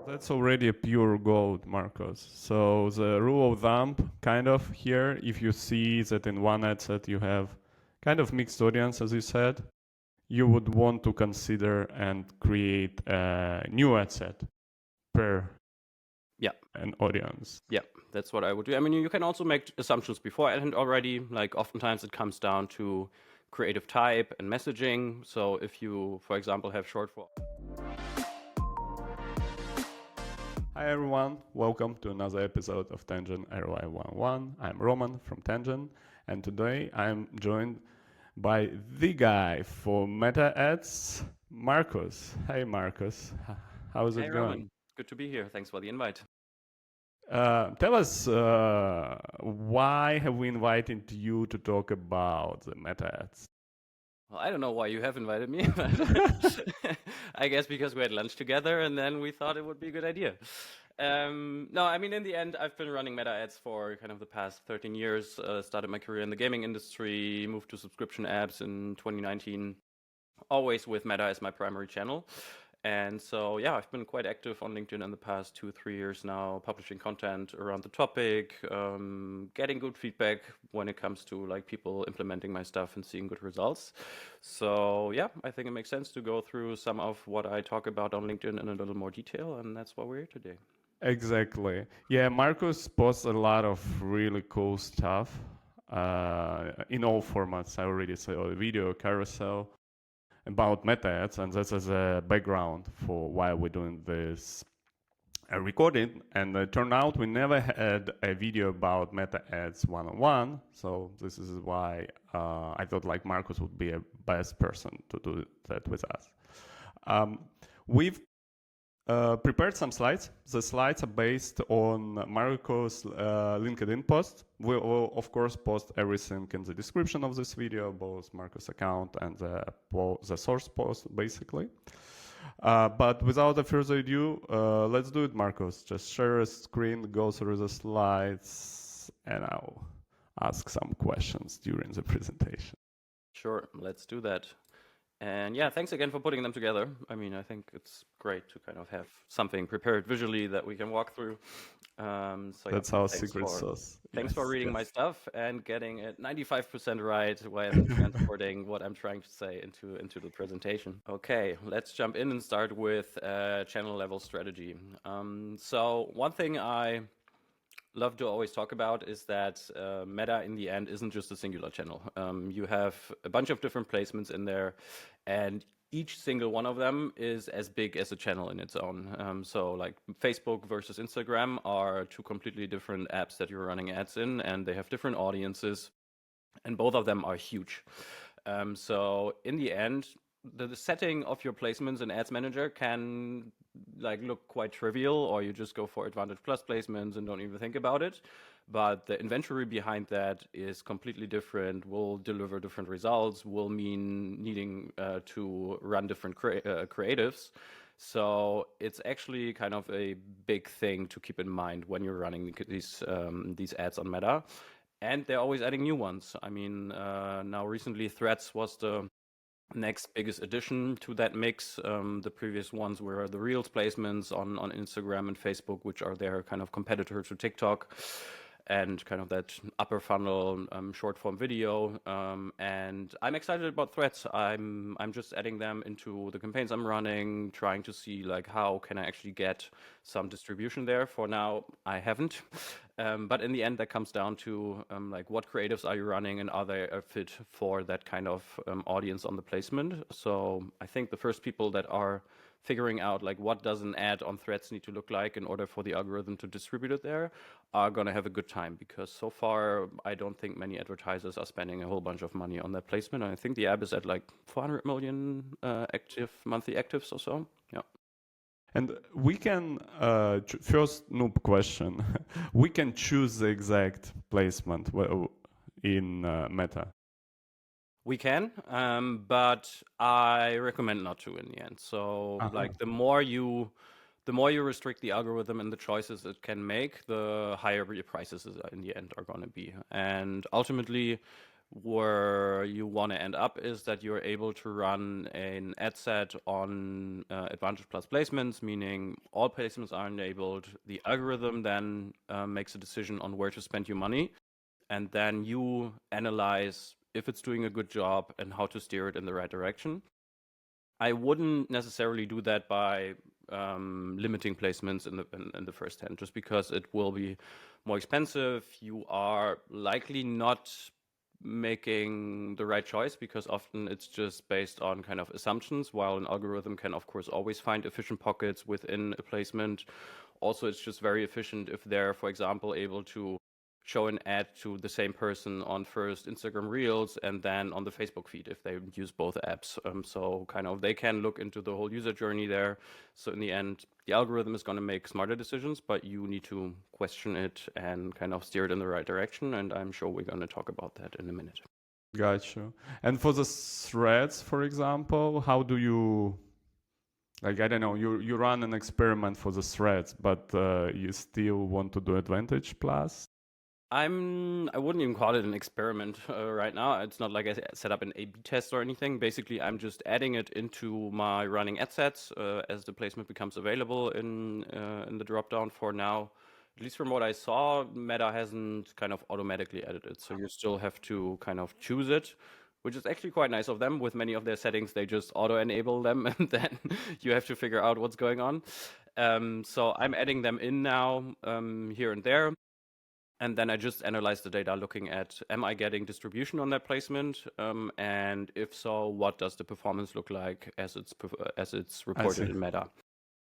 That's already a pure gold, Marcos. So the rule of thumb, kind of here, if you see that in one ad set you have kind of mixed audience, as you said, you would want to consider and create a new ad set per an audience. Yeah, that's what I would do. I mean, you can also make assumptions beforehand already. Like oftentimes it comes down to creative type and messaging. So if you, for example, have short form. Hi everyone, welcome to another episode of Tangent ROI 101. I'm Roman from Tangent, and today I'm joined by the guy for meta ads, Marcos. Hey Marcos, how's it going? Roman, good to be here. Thanks for the invite. Tell us why have we invited you to talk about the meta ads? Well, I don't know why you have invited me, but I guess because we had lunch together and then we thought it would be a good idea. No, I mean, in the end, I've been running meta ads for kind of the past 13 years. Started my career in the gaming industry, moved to subscription apps in 2019, always with meta as my primary channel. And so, yeah, I've been quite active on LinkedIn in the past 2-3 years now, publishing content around the topic, getting good feedback when it comes to like people implementing my stuff and seeing good results. So, yeah, I think it makes sense to go through some of what I talk about on LinkedIn in a little more detail, and that's why we're here today. Exactly. Yeah, Marcos posts a lot of really cool stuff in all formats. I already saw a video, carousel, about meta ads, and that's as a background for why we're doing this recording. And it turned out we never had a video about meta ads one-on-one, so this is why I thought like Marcos would be a best person to do that with us. We've prepared some slides. The slides are based on Marcos' LinkedIn post. We will, of course, post everything in the description of this video, both Marcos' account and the source post, basically. But without further ado, let's do it, Marcos. Just share a screen, go through the slides, and I'll ask some questions during the presentation. Sure, let's do that. And yeah, thanks again for putting them together. I mean, I think it's great to kind of have something prepared visually that we can walk through. So that's our secret sauce. Thanks for reading my stuff and getting it 95% right when transporting what I'm trying to say into the presentation. Okay, let's jump in and start with channel level strategy. So one thing I love to always talk about is that meta in the end isn't just a singular channel. You have a bunch of different placements in there, and each single one of them is as big as a channel in its own. So like Facebook versus Instagram are two completely different apps that you're running ads in, and they have different audiences, and both of them are huge. So in the end, the setting of your placements in Ads Manager can like look quite trivial, or you just go for Advantage Plus placements and don't even think about it. But the inventory behind that is completely different, will deliver different results, will mean needing to run different creatives. So it's actually kind of a big thing to keep in mind when you're running these ads on Meta. And they're always adding new ones. I mean, now recently Threads was the next biggest addition to that mix. The previous ones were the Reels placements on Instagram and Facebook, which are their kind of competitor to TikTok, and kind of that upper funnel short form video. And I'm excited about Threads. I'm just adding them into the campaigns I'm running, trying to see like how can I actually get some distribution there. For now, I haven't. But in the end, that comes down to like what creatives are you running and are they a fit for that kind of audience on the placement. So I think the first people that are figuring out like what does an ad on Threads need to look like in order for the algorithm to distribute it there are going to have a good time, because so far I don't think many advertisers are spending a whole bunch of money on that placement. And I think the app is at like 400 million monthly actives or so. Yeah. And we can, first noob question, we can choose the exact placement in Meta. We can, but I recommend not to in the end. So like the more you restrict the algorithm and the choices it can make, the higher your prices in the end are going to be. And ultimately, where you want to end up is that you're able to run an ad set on Advantage Plus placements, meaning all placements are enabled. The algorithm then makes a decision on where to spend your money, and then you analyze if it's doing a good job and how to steer it in the right direction. I wouldn't necessarily do that by limiting placements in the first 10, just because it will be more expensive. You are likely not making the right choice because often it's just based on kind of assumptions, while an algorithm can of course always find efficient pockets within a placement. Also, it's just very efficient if they're, for example, able to show an ad to the same person on first Instagram Reels and then on the Facebook feed if they use both apps. So kind of they can look into the whole user journey there. So in the end, the algorithm is going to make smarter decisions, but you need to question it and kind of steer it in the right direction. And I'm sure we're going to talk about that in a minute. Gotcha. And for the threads, for example, how do you, like, I don't know, you run an experiment for the threads, but you still want to do Advantage Plus? I wouldn't even call it an experiment right now. It's not like I set up an A/B test or anything. Basically, I'm just adding it into my running ad sets as the placement becomes available in the dropdown. For now, at least from what I saw, Meta hasn't kind of automatically added it, so you still have to kind of choose it, which is actually quite nice of them. With many of their settings, they just auto-enable them, and then you have to figure out what's going on. So I'm adding them in now here and there. And then I just analyze the data looking at, am I getting distribution on that placement? And if so, what does the performance look like as it's reported in Meta?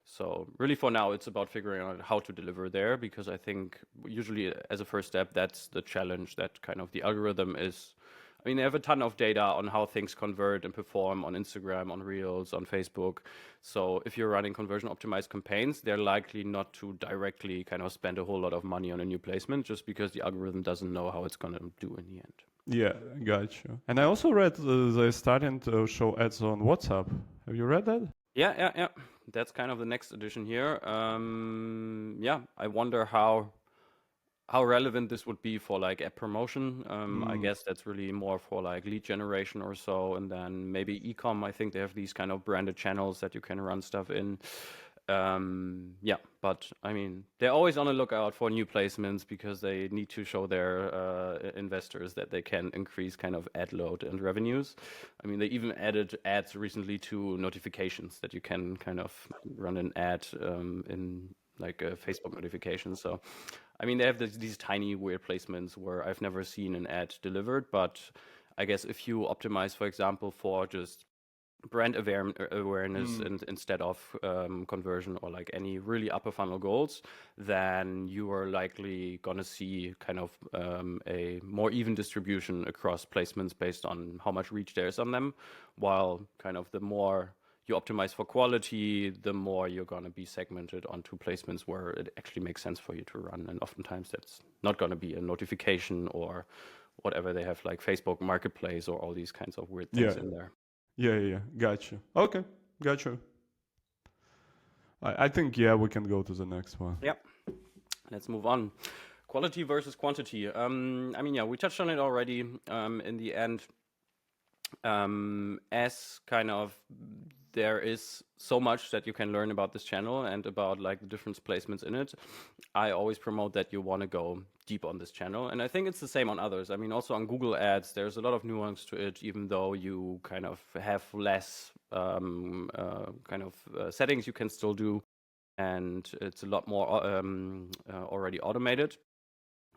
So really for now, it's about figuring out how to deliver there, because I think usually as a first step, that's the challenge, that kind of the algorithm is, I mean, they have a ton of data on how things convert and perform on Instagram, on Reels, on Facebook. So if you're running conversion optimized campaigns, they're likely not to directly kind of spend a whole lot of money on a new placement, just because the algorithm doesn't know how it's going to do in the end. Yeah, gotcha. And I also read they're starting to show ads on WhatsApp. Have you read that? Yeah. That's kind of the next addition here. Yeah, I wonder how relevant this would be for like app promotion. I guess that's really more for like lead generation or so, and then maybe ecom. I think they have these kind of branded channels that you can run stuff in. Yeah, but I mean, they're always on the lookout for new placements because they need to show their investors that they can increase kind of ad load and revenues. I mean, they even added ads recently to notifications, that you can kind of run an ad in like a Facebook notification. So, I mean, they have these tiny weird placements where I've never seen an ad delivered, but I guess if you optimize, for example, for just brand awareness and instead of conversion or like any really upper funnel goals, then you are likely going to see kind of a more even distribution across placements based on how much reach there is on them, while kind of the more you optimize for quality, the more you're going to be segmented onto placements where it actually makes sense for you to run. And oftentimes that's not going to be a notification or whatever they have, like Facebook Marketplace or all these kinds of weird things in there. Yeah. Gotcha. Okay, gotcha. I think, yeah, we can go to the next one. Yep. Let's move on. Quality versus quantity. I mean, yeah, we touched on it already. In the end, as kind of there is so much that you can learn about this channel and about like the different placements in it, I always promote that you want to go deep on this channel. And I think it's the same on others. I mean, also on Google Ads, there's a lot of nuance to it, even though you kind of have less settings you can still do. And it's a lot more already automated.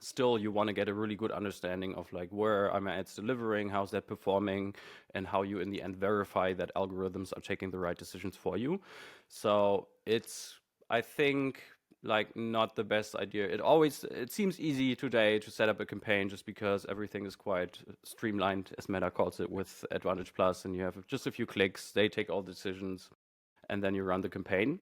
Still, you want to get a really good understanding of like where are my ads delivering, how's that performing, and how you in the end verify that algorithms are taking the right decisions for you. So it's, I think, like not the best idea. It seems easy today to set up a campaign just because everything is quite streamlined, as Meta calls it, with Advantage Plus, and you have just a few clicks, they take all the decisions, and then you run the campaign.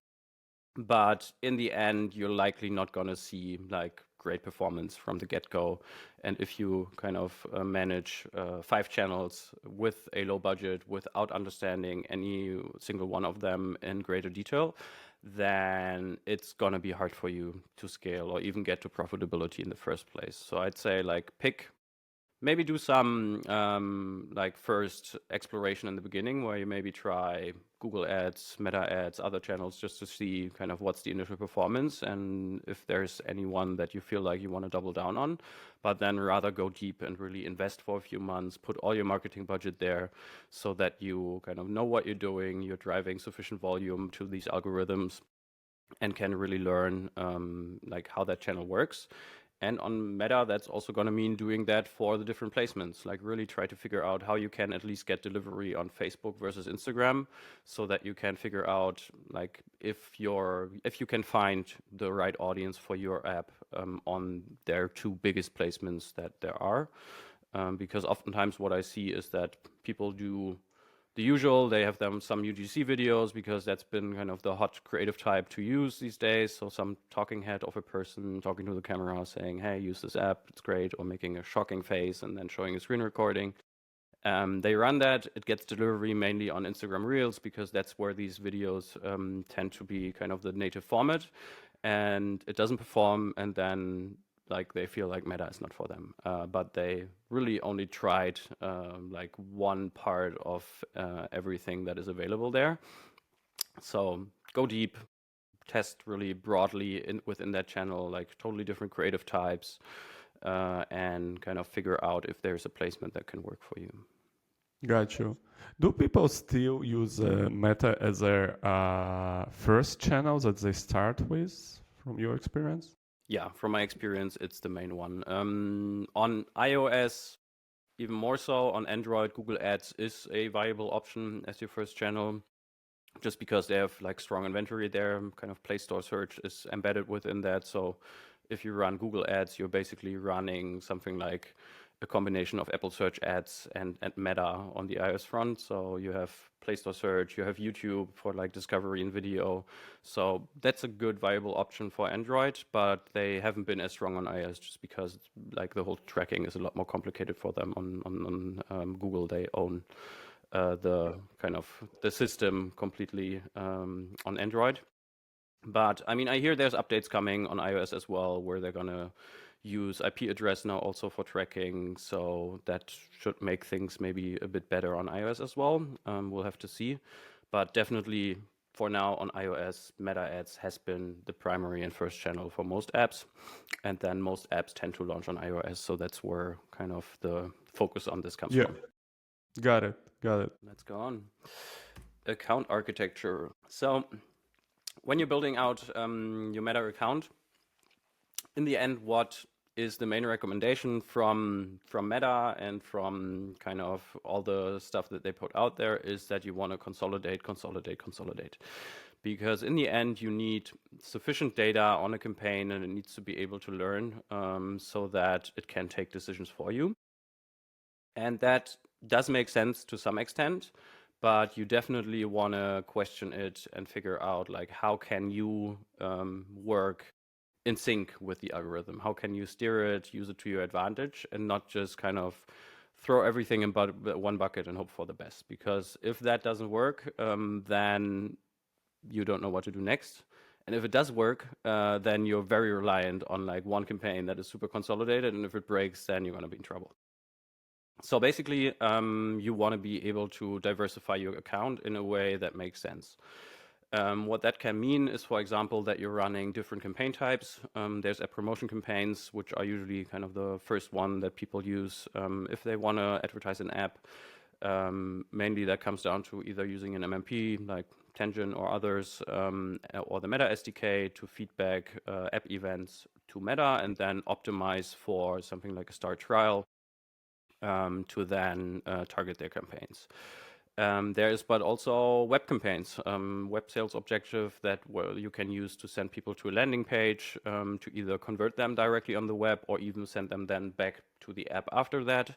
But in the end, you're likely not going to see like great performance from the get-go. And if you kind of manage 5 channels with a low budget without understanding any single one of them in greater detail, then it's going to be hard for you to scale or even get to profitability in the first place. So I'd say like pick maybe do some like first exploration in the beginning, where you maybe try Google Ads, Meta Ads, other channels, just to see kind of what's the initial performance and if there's anyone that you feel like you want to double down on. But then rather go deep and really invest for a few months, put all your marketing budget there so that you kind of know what you're doing, you're driving sufficient volume to these algorithms and can really learn like how that channel works. And on Meta, that's also going to mean doing that for the different placements, like really try to figure out how you can at least get delivery on Facebook versus Instagram, so that you can figure out like if you can find the right audience for your app on their two biggest placements that there are. Because oftentimes what I see is that people do the usual. They have some UGC videos because that's been kind of the hot creative type to use these days. So some talking head of a person talking to the camera saying, hey, use this app, it's great, or making a shocking face and then showing a screen recording. They run that. It gets delivery mainly on Instagram Reels because that's where these videos tend to be kind of the native format. And it doesn't perform, and then like they feel like Meta is not for them. But they really only tried like one part of everything that is available there. So go deep, test really broadly within that channel, like totally different creative types, and kind of figure out if there's a placement that can work for you. Got you. Do people still use Meta as their first channel that they start with, from your experience? Yeah, from my experience, it's the main one. On iOS, even more so. On Android, Google Ads is a viable option as your first channel, just because they have like strong inventory there. Kind of Play Store search is embedded within that. So if you run Google Ads, you're basically running something like a combination of Apple Search Ads and Meta on the iOS front. So you have Play Store search, you have YouTube for like discovery and video. So that's a good viable option for Android, but they haven't been as strong on iOS just because like the whole tracking is a lot more complicated for them on Google. They own the kind of the system completely on Android. But I mean, I hear there's updates coming on iOS as well, where they're gonna use IP address now also for tracking. So that should make things maybe a bit better on iOS as well. We'll have to see. But definitely for now on iOS, Meta Ads has been the primary and first channel for most apps. And then most apps tend to launch on iOS. So that's where kind of the focus on this comes from. Got it. Let's go on. Account architecture. So when you're building out your Meta account, in the end, what is the main recommendation from Meta and from kind of all the stuff that they put out there is that you want to consolidate. Because in the end, you need sufficient data on a campaign, and it needs to be able to learn so that it can take decisions for you. And that does make sense to some extent, but you definitely want to question it and figure out like how can you work in sync with the algorithm? How can you steer it, use it to your advantage, and not just kind of throw everything in one bucket and hope for the best? Because if that doesn't work, then you don't know what to do next. And if it does work, then you're very reliant on like one campaign that is super consolidated, and if it breaks, then you're going to be in trouble. So basically, you want to be able to diversify your account in a way that makes sense. What that can mean is, for example, that you're running different campaign types. There's app promotion campaigns, which are usually kind of the first one that people use if they want to advertise an app. Mainly that comes down to either using an MMP like Tangent or others, or the Meta SDK to feedback app events to Meta and then optimize for something like a start trial to then target their campaigns. There is, but also web campaigns, web sales objective that you can use to send people to a landing page to either convert them directly on the web or even send them then back to the app after that.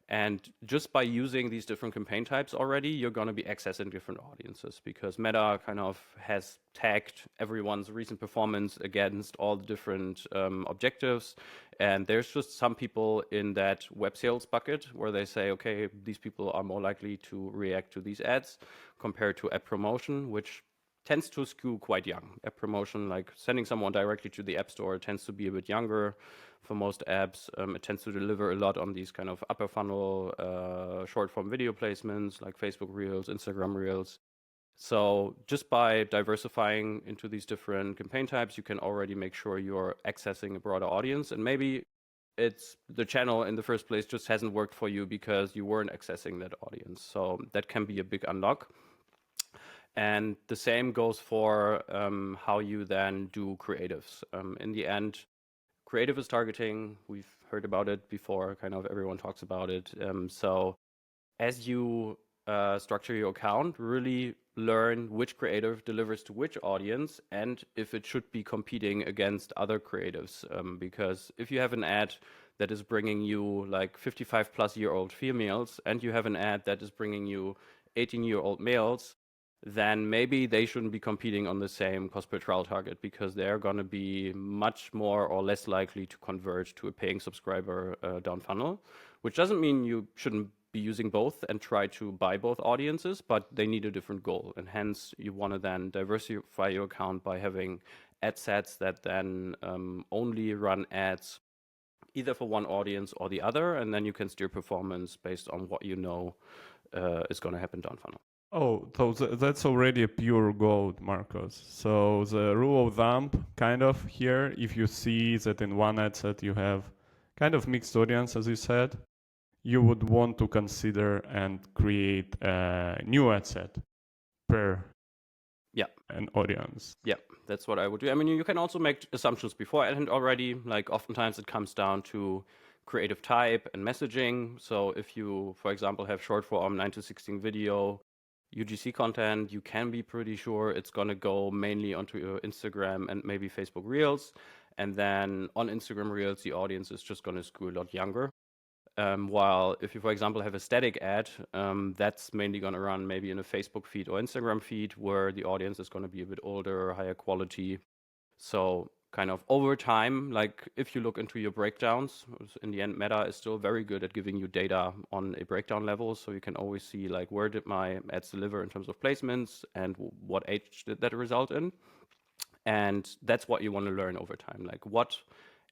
And just by using these different campaign types already, you're going to be accessing different audiences because Meta kind of has tagged everyone's recent performance against all the different objectives. And there's just some people in that web sales bucket where they say, okay, these people are more likely to react to these ads compared to app promotion, which tends to skew quite young. App promotion, like sending someone directly to the App Store, tends to be a bit younger for most apps. It tends to deliver a lot on these kind of upper funnel, short form video placements like Facebook Reels, Instagram Reels. So just by diversifying into these different campaign types, you can already make sure you're accessing a broader audience. And maybe it's the channel in the first place just hasn't worked for you because you weren't accessing that audience. So that can be a big unlock. And the same goes for how you then do creatives. In the end, creative is targeting. We've heard about it before, kind of everyone talks about it. So as you structure your account, really learn which creative delivers to which audience and if it should be competing against other creatives. Because if you have an ad that is bringing you like 55-plus-year-old females and you have an ad that is bringing you 18-year-old males, then maybe they shouldn't be competing on the same cost per trial target because they're going to be much more or less likely to convert to a paying subscriber down funnel, which doesn't mean you shouldn't be using both and try to buy both audiences, but they need a different goal. And hence you want to then diversify your account by having ad sets that then only run ads either for one audience or the other, and then you can steer performance based on what you know is going to happen down funnel. Oh, so that's already a pure gold, Marcos. So the rule of thumb, kind of here, if you see that in one ad set you have kind of mixed audience, as you said, you would want to consider and create a new ad set per an audience. Yeah, that's what I would do. I mean, you can also make assumptions beforehand already. Like oftentimes it comes down to creative type and messaging. So if you, for example, have short form 9:16 video, UGC content, you can be pretty sure it's going to go mainly onto your Instagram and maybe Facebook Reels. And then on Instagram Reels, the audience is just going to skew a lot younger. While if you, for example, have a static ad, that's mainly going to run maybe in a Facebook feed or Instagram feed where the audience is going to be a bit older, higher quality. So kind of over time, like if you look into your breakdowns, in the end, Meta is still very good at giving you data on a breakdown level. So you can always see like where did my ads deliver in terms of placements and what age did that result in. And that's what you want to learn over time. Like what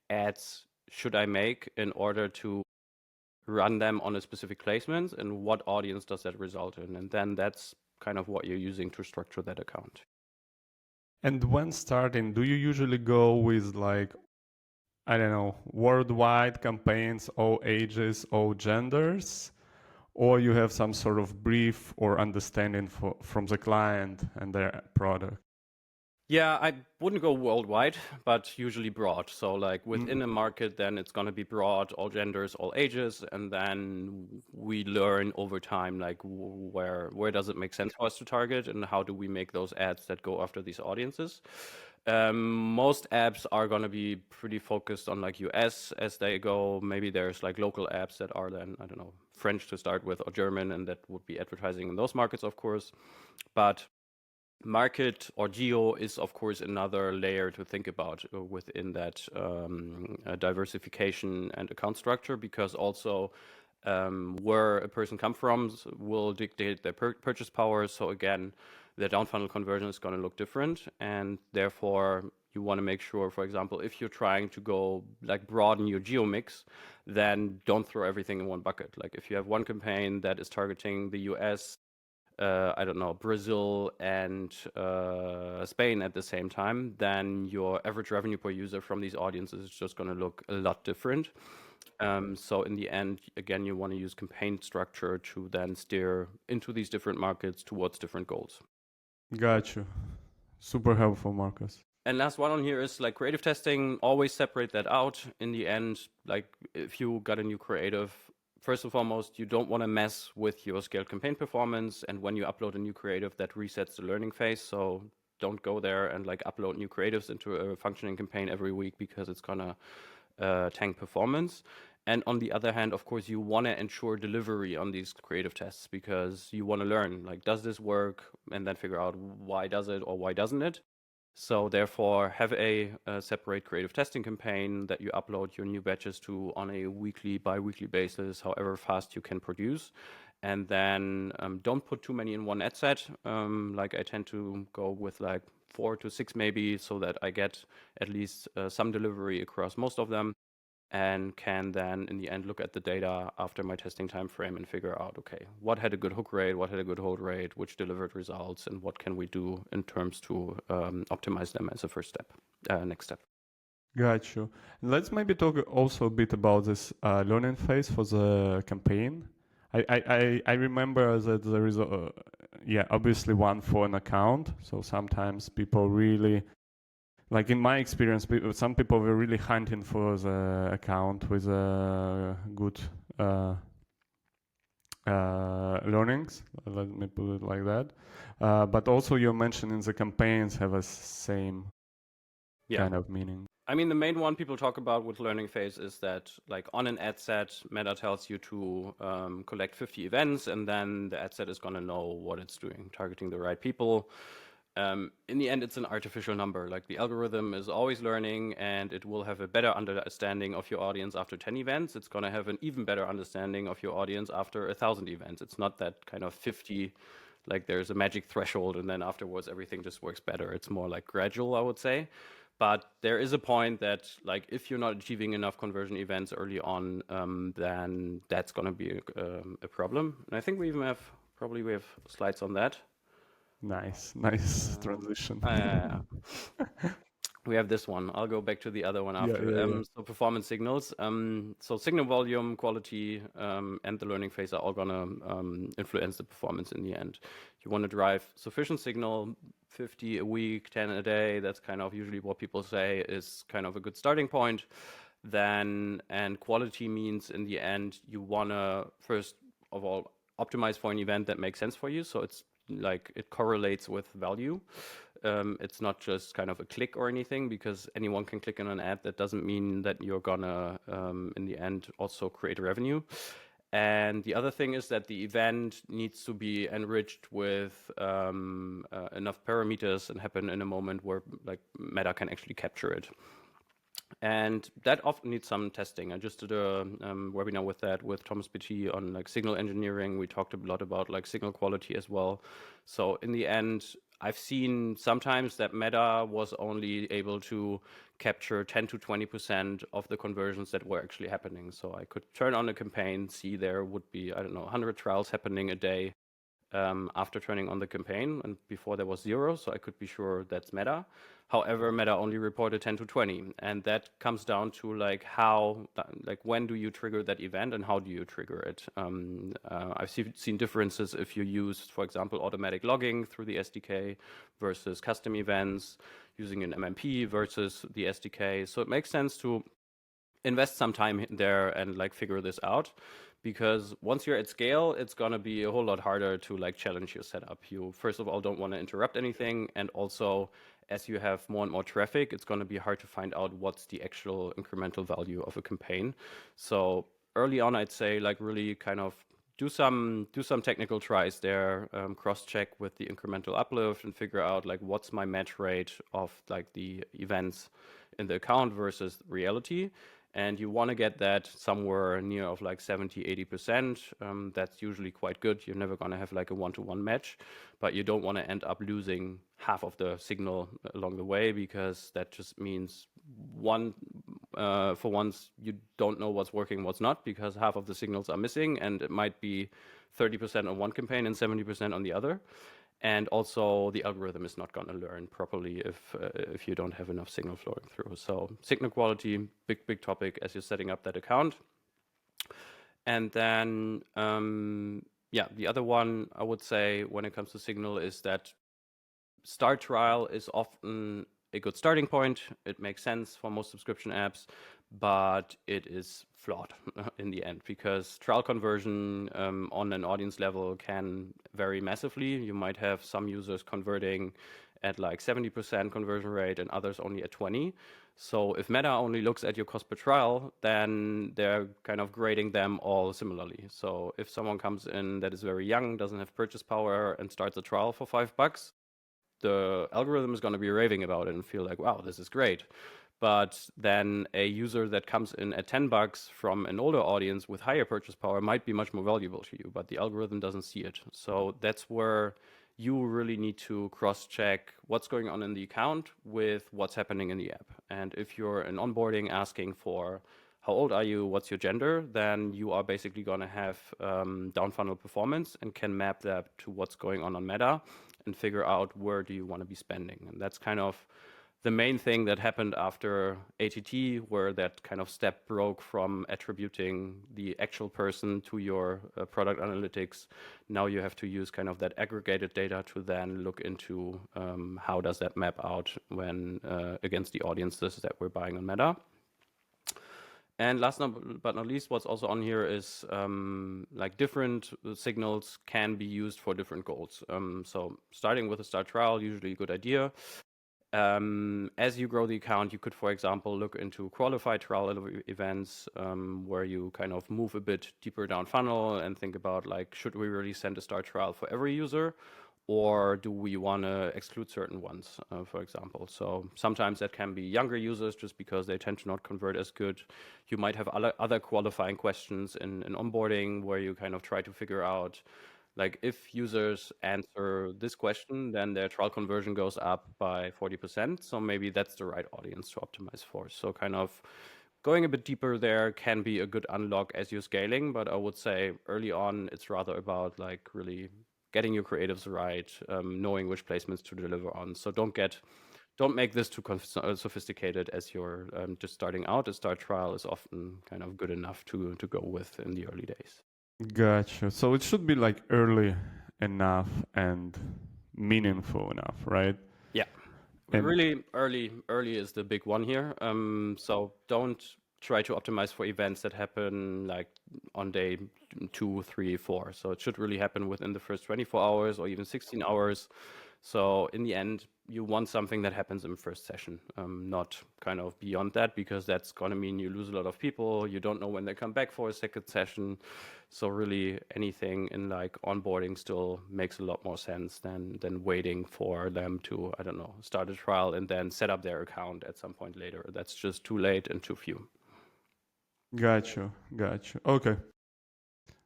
ads should I make in order to run them on a specific placement and what audience does that result in? And then that's kind of what you're using to structure that account. And when starting, do you usually go with like, I don't know, worldwide campaigns, all ages, all genders? Or you have some sort of brief or understanding from the client and their product? Yeah, I wouldn't go worldwide, but usually broad. So like within a market, then it's going to be broad, all genders, all ages. And then we learn over time, like where does it make sense for us to target and how do we make those ads that go after these audiences? Most apps are going to be pretty focused on like US as they go. Maybe there's like local apps that are then, I don't know, French to start with or German, and that would be advertising in those markets, of course. But market or geo is, of course, another layer to think about within that diversification and account structure, because also where a person comes from will dictate their purchase power. So again, the down funnel conversion is going to look different, and therefore you want to make sure, for example, if you're trying to go like broaden your geo mix, then don't throw everything in one bucket. Like if you have one campaign that is targeting the US, I don't know, Brazil and Spain at the same time, then your average revenue per user from these audiences is just going to look a lot different. So in the end, again, you want to use campaign structure to then steer into these different markets towards different goals. Got you. Super helpful, Marcus. And last one on here is like creative testing. Always separate that out. In the end, like if you got a new creative, first and foremost, you don't want to mess with your scaled campaign performance. And when you upload a new creative, that resets the learning phase. So don't go there and like upload new creatives into a functioning campaign every week because it's gonna tank performance. And on the other hand, of course, you want to ensure delivery on these creative tests because you want to learn, like, does this work? And then figure out why does it or why doesn't it? So therefore, have a separate creative testing campaign that you upload your new batches to on a weekly, bi-weekly basis, however fast you can produce. And then don't put too many in one ad set. Like I tend to go with like 4 to 6 maybe, so that I get at least some delivery across most of them, and can then in the end look at the data after my testing time frame and figure out, okay, what had a good hook rate, what had a good hold rate, which delivered results, and what can we do in terms to optimize them as a first step, next step. Got you. Let's maybe talk also a bit about this learning phase for the campaign. I remember that there is obviously one for an account. So sometimes people really, like in my experience, some people were really hunting for the account with a good learnings. Let me put it like that. But also you're mentioning the campaigns have a same kind of meaning. I mean, the main one people talk about with learning phase is that, like on an ad set, Meta tells you to collect 50 events, and then the ad set is going to know what it's doing, targeting the right people. In the end, it's an artificial number. Like the algorithm is always learning, and it will have a better understanding of your audience after 10 events. It's going to have an even better understanding of your audience after 1,000 events. It's not that kind of 50, like there's a magic threshold, and then afterwards everything just works better. It's more like gradual, I would say. But there is a point that, like, if you're not achieving enough conversion events early on, then that's going to be a problem. And I think we even have slides on that. Nice transition. We have this one. I'll go back to the other one after. So performance signals. So signal volume, quality, and the learning phase are all gonna influence the performance in the end. You want to drive sufficient signal, 50 a week, 10 a day. That's kind of usually what people say is kind of a good starting point. Then, and quality means in the end, you wanna first of all optimize for an event that makes sense for you. So it's like it correlates with value. It's not just kind of a click or anything, because anyone can click on an ad. That doesn't mean that you're gonna, in the end, also create revenue. And the other thing is that the event needs to be enriched with enough parameters and happen in a moment where like Meta can actually capture it. And that often needs some testing. I just did a webinar with Thomas Beatty on like signal engineering. We talked a lot about like signal quality as well. So in the end, I've seen sometimes that Meta was only able to capture 10 to 20% of the conversions that were actually happening. So I could turn on a campaign, see there would be, I don't know, 100 trials happening a day after turning on the campaign, and before there was 0, so I could be sure that's Meta. However, Meta only reported 10 to 20, and that comes down to like how, like when do you trigger that event and how do you trigger it? I've seen differences if you use, for example, automatic logging through the SDK versus custom events, using an MMP versus the SDK. So it makes sense to invest some time there and like figure this out, because once you're at scale, it's going to be a whole lot harder to like challenge your setup. You first of all don't want to interrupt anything, and also as you have more and more traffic, it's going to be hard to find out what's the actual incremental value of a campaign. So early on, I'd say like really kind of do some technical tries there, cross-check with the incremental uplift and figure out like what's my match rate of like the events in the account versus reality. And you want to get that somewhere near of like 70, 80%. That's usually quite good. You're never going to have like a one-to-one match, but you don't want to end up losing half of the signal along the way, because that just means for once you don't know what's working, what's not, because half of the signals are missing, and it might be 30% on one campaign and 70% on the other. And also the algorithm is not going to learn properly if you don't have enough signal flowing through. So signal quality, big topic as you're setting up that account. And then, the other one I would say when it comes to signal is that start trial is often a good starting point. It makes sense for most subscription apps, but it is flawed in the end, because trial conversion on an audience level can vary massively. You might have some users converting at like 70% conversion rate and others only at 20. So if Meta only looks at your cost per trial, then they're kind of grading them all similarly. So if someone comes in that is very young, doesn't have purchase power, and starts a trial for $5, the algorithm is going to be raving about it and feel like, wow, this is great. But then a user that comes in at $10 from an older audience with higher purchase power might be much more valuable to you, but the algorithm doesn't see it. So that's where you really need to cross-check what's going on in the account with what's happening in the app. And if you're in onboarding asking for how old are you, what's your gender, then you are basically going to have down funnel performance and can map that to what's going on Meta and figure out where do you want to be spending. And that's kind of the main thing that happened after ATT, where that kind of step broke from attributing the actual person to your product analytics. Now you have to use kind of that aggregated data to then look into how does that map out when against the audiences that we're buying on Meta. And last but not least, what's also on here is like different signals can be used for different goals. So starting with a start trial, usually a good idea. As you grow the account, you could, for example, look into qualified trial events where you kind of move a bit deeper down funnel and think about like, should we really send a start trial for every user? Or do we want to exclude certain ones, for example? So sometimes that can be younger users just because they tend to not convert as good. You might have other qualifying questions in onboarding where you kind of try to figure out, like if users answer this question, then their trial conversion goes up by 40%. So maybe that's the right audience to optimize for. So kind of going a bit deeper there can be a good unlock as you're scaling, but I would say early on, it's rather about like really getting your creatives right, knowing which placements to deliver on. So don't make this too sophisticated as you're just starting out. A start trial is often kind of good enough to go with in the early days. Gotcha. So it should be like early enough and meaningful enough, right? Yeah. And really early is the big one here. So don't try to optimize for events that happen like on day 2, 3, 4. So it should really happen within the first 24 hours or even 16 hours. So in the end, you want something that happens in first session, not kind of beyond that, because that's going to mean you lose a lot of people. You don't know when they come back for a second session. So really anything in like onboarding still makes a lot more sense than waiting for them to, I don't know, start a trial and then set up their account at some point later. That's just too late and too few. gotcha. Okay.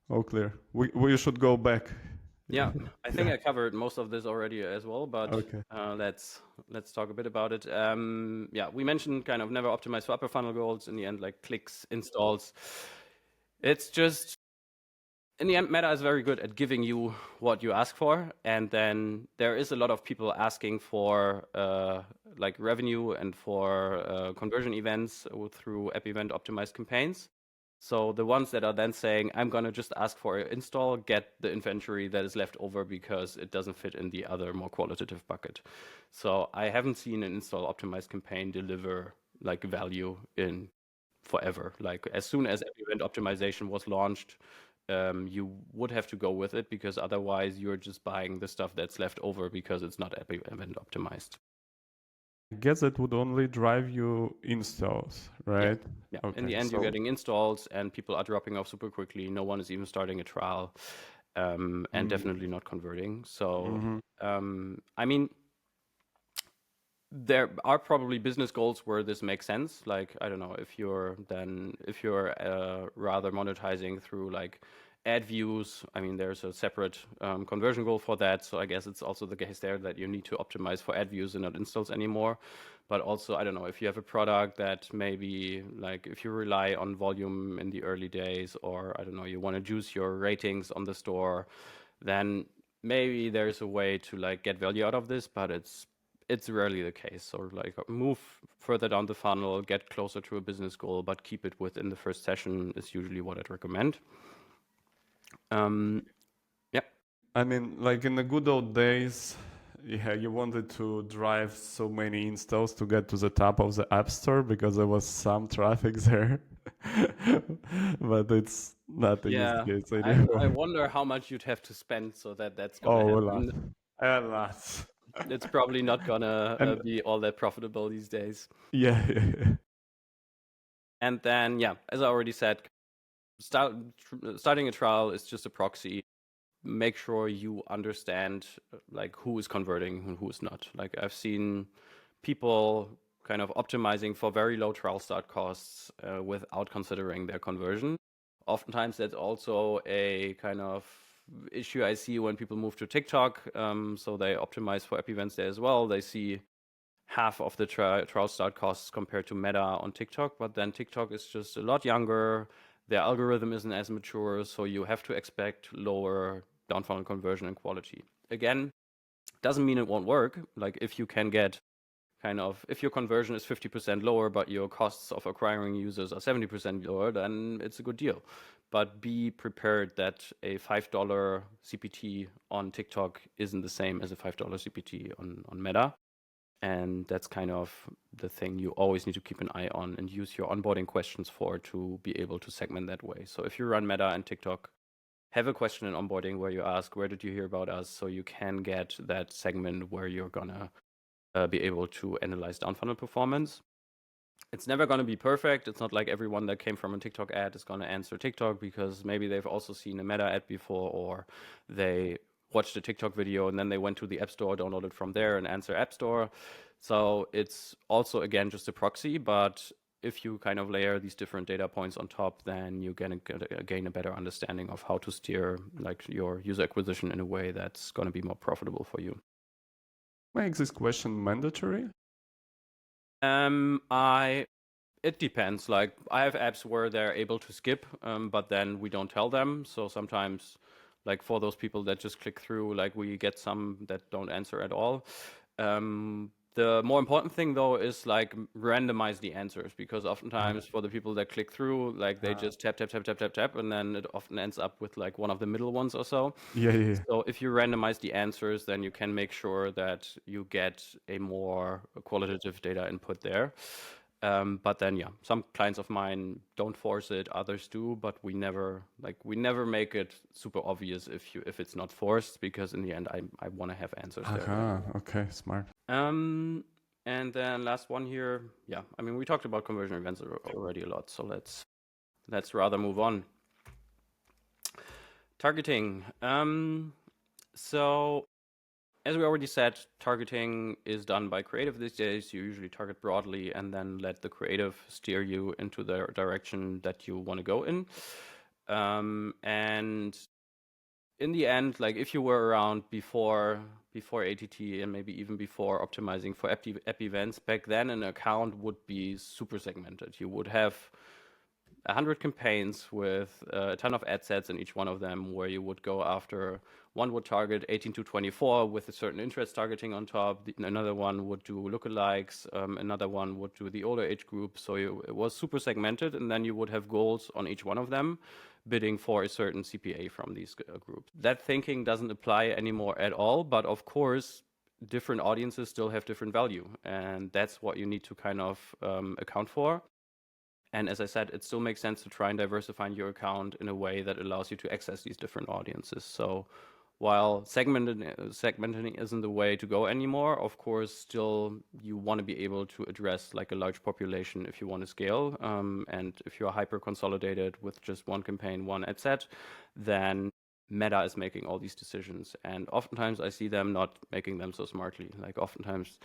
All clear. We should go back. Yeah, I think I covered most of this already as well, but Okay. let's talk a bit about it. Yeah, we mentioned kind of never optimize for upper funnel goals. In the end, like clicks, installs. It's just in the end, Meta is very good at giving you what you ask for, and then there is a lot of people asking for like revenue and for conversion events through app event optimized campaigns. So the ones that are then saying, I'm going to just ask for an install, get the inventory that is left over because it doesn't fit in the other more qualitative bucket. So I haven't seen an install optimized campaign deliver like value in forever. Like as soon as app event optimization was launched, you would have to go with it because otherwise you're just buying the stuff that's left over because it's not app event optimized. I guess that would only drive you installs, right? Yeah. Okay. In the end, you're getting installs and people are dropping off super quickly. No one is even starting a trial, and definitely not converting. So, I mean, there are probably business goals where this makes sense. Like, I don't know, if you're rather monetizing through like ad views, I mean, there's a separate conversion goal for that. So I guess it's also the case there that you need to optimize for ad views and not installs anymore. But also, I don't know, if you have a product that maybe like if you rely on volume in the early days, or I don't know, you want to juice your ratings on the store, then maybe there's a way to like get value out of this, but it's rarely the case. So like move further down the funnel, get closer to a business goal, but keep it within the first session is usually what I'd recommend. Yeah. I mean, like in the good old days, yeah, you wanted to drive so many installs to get to the top of the App Store because there was some traffic there. But it's not in this case anymore. I wonder how much you'd have to spend so that's gonna Oh, happen. a lot. It's probably not gonna be all that profitable these days. Yeah. And then, yeah, as I already said, starting a trial is just a proxy. make sure you understand like who is converting and who is not. Like I've seen people kind of optimizing for very low trial start costs without considering their conversion. Oftentimes that's also a kind of issue I see when people move to TikTok. So they optimize for app events there as well. They see half of the trial start costs compared to Meta on TikTok, but then TikTok is just a lot younger. Their algorithm isn't as mature, so you have to expect lower down funnel conversion and quality. Again, doesn't mean it won't work. Like if you can get kind of, if your conversion is 50% lower, but your costs of acquiring users are 70% lower, then it's a good deal. But be prepared that a $5 CPT on TikTok isn't the same as a $5 CPT on Meta. And that's kind of the thing you always need to keep an eye on and use your onboarding questions for to be able to segment that way. So if you run Meta and TikTok, have a question in onboarding where you ask, where did you hear about us? So you can get that segment where you're gonna be able to analyze down funnel performance. It's never going to be perfect. It's not like everyone that came from a TikTok ad is going to answer TikTok, because maybe they've also seen a Meta ad before, or they watched a TikTok video and then they went to the App Store, downloaded from there, and answer App Store. So it's also, again, just a proxy. But if you kind of layer these different data points on top, then you gain a better understanding of how to steer like your user acquisition in a way that's going to be more profitable for you. Makes this question mandatory? It depends. Like I have apps where they're able to skip, but then we don't tell them. So sometimes, like for those people that just click through, like we get some that don't answer at all. The more important thing though is like randomize the answers, because oftentimes for the people that click through, like they just tap, and then it often ends up with like one of the middle ones or so. Yeah. So if you randomize the answers, then you can make sure that you get a more qualitative data input there. But then, yeah, some clients of mine don't force it, others do, but we never make it super obvious if it's not forced, because in the end, I want to have answers there. Okay, smart. And then last one here, yeah, I mean, we talked about conversion events already a lot, so let's rather move on. Targeting. So as we already said, targeting is done by creative these days. You usually target broadly and then let the creative steer you into the direction that you want to go in. And in the end, like if you were around before ATT and maybe even before optimizing for app events, back then an account would be super segmented. You would have 100 campaigns with a ton of ad sets in each one of them, where you would go after, one would target 18 to 24 with a certain interest targeting on top. Another one would do lookalikes. Another one would do the older age group. So it was super segmented, and then you would have goals on each one of them, bidding for a certain CPA from these groups. That thinking doesn't apply anymore at all, but of course, different audiences still have different value, and that's what you need to kind of account for. And as I said, it still makes sense to try and diversify your account in a way that allows you to access these different audiences. So while segmenting isn't the way to go anymore, of course, still you want to be able to address like a large population if you want to scale. And if you're hyper consolidated with just one campaign, one ad set, then Meta is making all these decisions. And oftentimes I see them not making them so smartly. Like oftentimes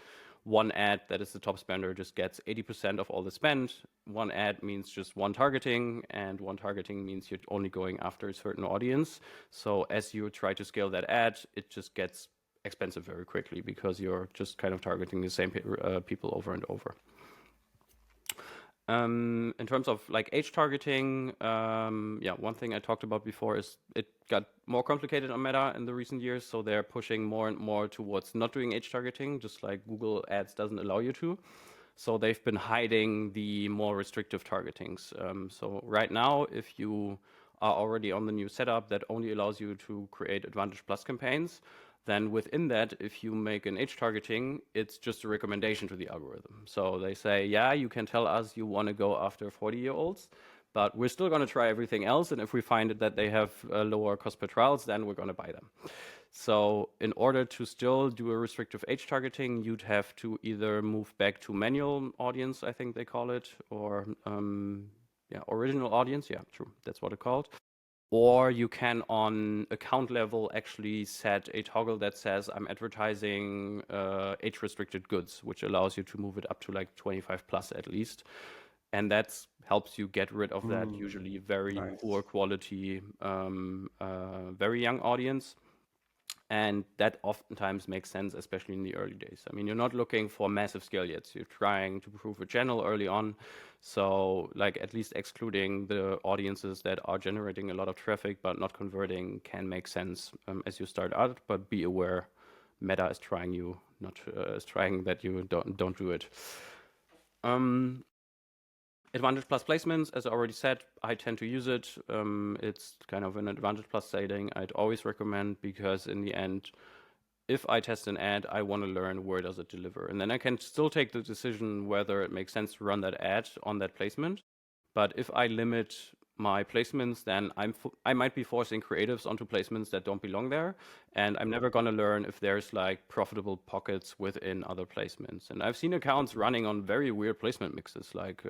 one ad that is the top spender just gets 80% of all the spend. One ad means just one targeting, and one targeting means you're only going after a certain audience. So as you try to scale that ad, it just gets expensive very quickly, because you're just kind of targeting the same people over and over. In terms of like age targeting, yeah, one thing I talked about before is it got more complicated on Meta in the recent years. So they're pushing more and more towards not doing age targeting, just like Google Ads doesn't allow you to. So they've been hiding the more restrictive targetings. So right now, if you are already on the new setup that only allows you to create Advantage Plus campaigns, then within that, if you make an age targeting, it's just a recommendation to the algorithm. So they say, yeah, you can tell us you want to go after 40-year-olds, but we're still going to try everything else. And if we find that they have lower cost per trials, then we're going to buy them. So in order to still do a restrictive age targeting, you'd have to either move back to manual audience, I think they call it, or original audience. Yeah, true. That's what it's called. Or you can, on account level, actually set a toggle that says I'm advertising age-restricted goods, which allows you to move it up to like 25 plus at least. And that helps you get rid of that usually very poor quality, very young audience. And that oftentimes makes sense, especially in the early days. I mean, you're not looking for massive scale yet. You're trying to prove a channel early on. So like at least excluding the audiences that are generating a lot of traffic but not converting can make sense as you start out, but be aware Meta is trying you, not is trying that you don't do it. Advantage Plus placements, as I already said, I tend to use it. It's kind of an Advantage Plus setting I'd always recommend, because in the end, if I test an ad, I want to learn where does it deliver. And then I can still take the decision whether it makes sense to run that ad on that placement. But if I limit my placements, then I might be forcing creatives onto placements that don't belong there. And I'm never going to learn if there's like profitable pockets within other placements. And I've seen accounts running on very weird placement mixes, like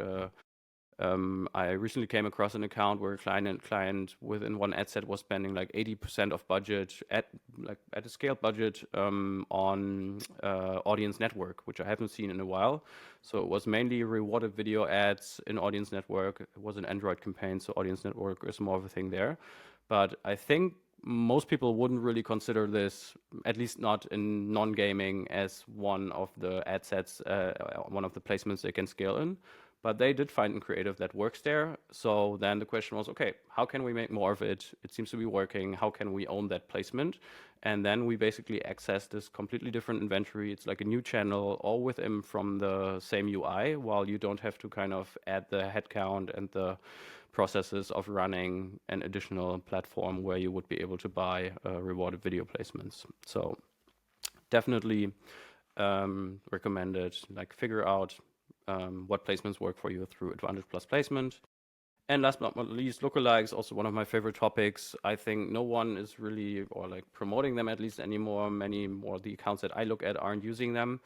I recently came across an account where a client within one ad set was spending like 80% of budget at a scaled budget on Audience Network, which I haven't seen in a while. So it was mainly rewarded video ads in Audience Network. It was an Android campaign, so Audience Network is more of a thing there. But I think most people wouldn't really consider this, at least not in non-gaming, as one of the ad sets, one of the placements they can scale in. But they did find a creative that works there. So then the question was, okay, how can we make more of it? It seems to be working. How can we own that placement? And then we basically access this completely different inventory. It's like a new channel, all within from the same UI, while you don't have to kind of add the headcount and the processes of running an additional platform where you would be able to buy rewarded video placements. So definitely recommended, like figure out what placements work for you through Advantage Plus placement. And last but not least, lookalikes, also one of my favorite topics. I think no one is really, or like promoting them at least anymore. Many more the accounts that I look at aren't using them.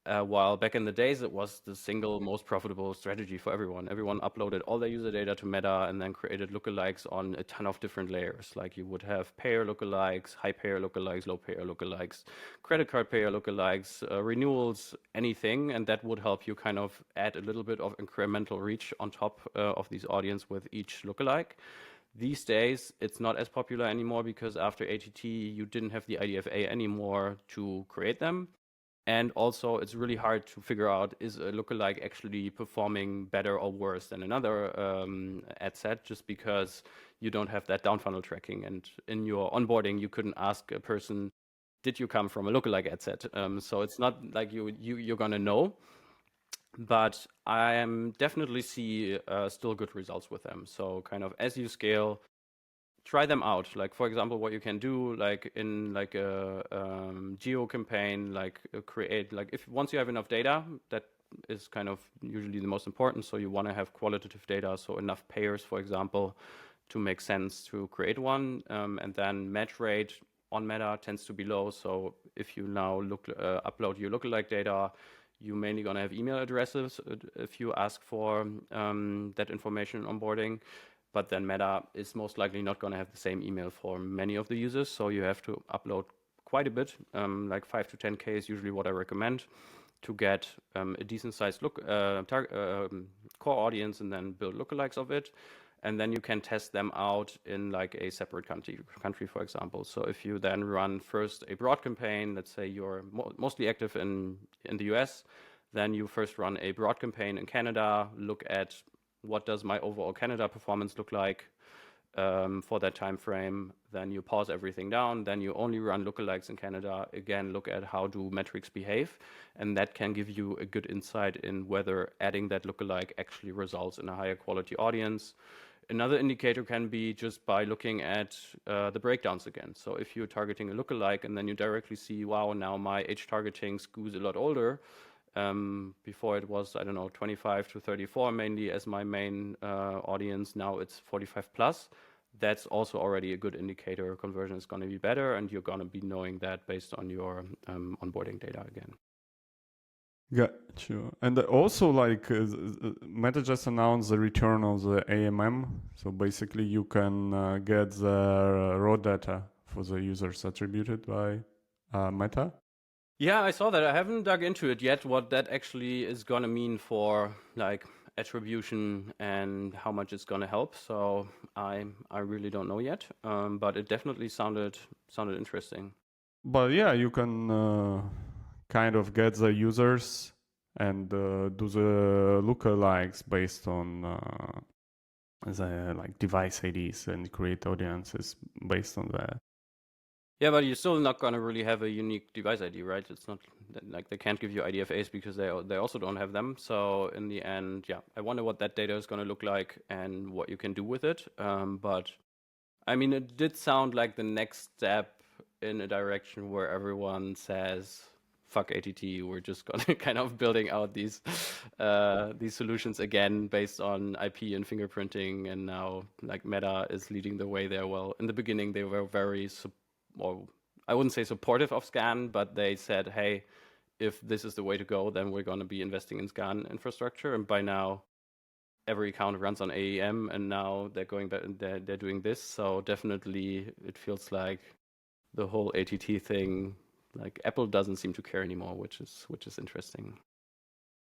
While back in the days, it was the single most profitable strategy for everyone. Everyone uploaded all their user data to Meta and then created lookalikes on a ton of different layers. Like you would have payer lookalikes, high payer lookalikes, low payer lookalikes, credit card payer lookalikes, renewals, anything. And that would help you kind of add a little bit of incremental reach on top of these audience with each lookalike. These days, it's not as popular anymore because after ATT, you didn't have the IDFA anymore to create them. And also, it's really hard to figure out, is a lookalike actually performing better or worse than another ad set, just because you don't have that down funnel tracking. And in your onboarding, you couldn't ask a person, did you come from a lookalike ad set? So it's not like you're going to know. But I am definitely see still good results with them. So kind of as you scale, try them out. Like for example, what you can do, like in like a geo campaign, like create, like if once you have enough data, that is kind of usually the most important. So you want to have qualitative data, so enough payers, for example, to make sense to create one. And then match rate on Meta tends to be low. So if you now upload your lookalike data, you're mainly going to have email addresses if you ask for that information in onboarding. But then Meta is most likely not going to have the same email for many of the users. So you have to upload quite a bit, like 5 to 10K is usually what I recommend to get a decent sized core audience and then build lookalikes of it. And then you can test them out in like a separate country, for example. So if you then run first a broad campaign, let's say you're mostly active in the US, then you first run a broad campaign in Canada, look at what does my overall Canada performance look like for that time frame. Then you pause everything down. Then you only run lookalikes in Canada. Again, look at how do metrics behave. And that can give you a good insight in whether adding that lookalike actually results in a higher quality audience. Another indicator can be just by looking at the breakdowns again. So if you're targeting a lookalike and then you directly see, wow, now my age targeting skews a lot older. Before it was, I don't know, 25 to 34 mainly as my main audience. Now it's 45 plus. That's also already a good indicator conversion is going to be better, and you're going to be knowing that based on your onboarding data again. Got you. And also, like, Meta just announced the return of the AMM. So basically, you can get the raw data for the users attributed by Meta. Yeah, I saw that. I haven't dug into it yet, what that actually is going to mean for like attribution and how much it's going to help. So I really don't know yet, but it definitely sounded interesting. But yeah, you can kind of get the users and do the lookalikes based on the like device IDs and create audiences based on that. Yeah, but you're still not going to really have a unique device ID, right? It's not like they can't give you IDFAs because they also don't have them. So in the end, yeah, I wonder what that data is going to look like and what you can do with it. But I mean, it did sound like the next step in a direction where everyone says, "Fuck ATT, we're just gonna kind of building out these solutions again based on IP and fingerprinting." And now, like Meta is leading the way there. Well, in the beginning, they were very, or I wouldn't say supportive of Scan, but they said, "Hey, if this is the way to go, then we're going to be investing in Scan infrastructure." And by now, every account runs on AEM, and now they're going back. They're doing this. So definitely, it feels like the whole ATT thing, like Apple doesn't seem to care anymore, which is interesting.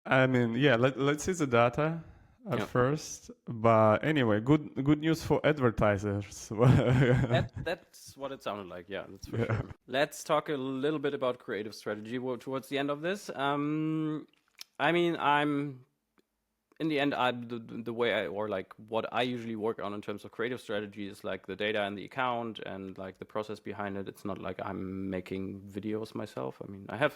I mean, yeah, let's see the data at Yeah. first. But anyway, good news for advertisers. That's what it sounded like. Yeah, that's for Yeah. sure. Let's talk a little bit about creative strategy towards the end of this. I mean, I'm in the end, the way or like what I usually work on in terms of creative strategy is like the data and the account and like the process behind it. It's not like I'm making videos myself. I mean, I have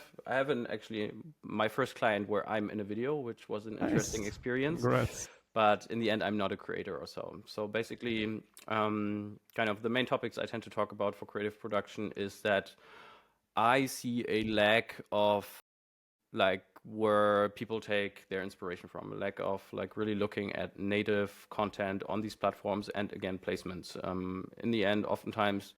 an actually my first client where I'm in a video, which was an interesting Nice. experience. Congrats. But in the end, I'm not a creator or so. So basically, kind of the main topics I tend to talk about for creative production is that I see a lack of like where people take their inspiration from, a lack of like really looking at native content on these platforms and again placements. In the end, oftentimes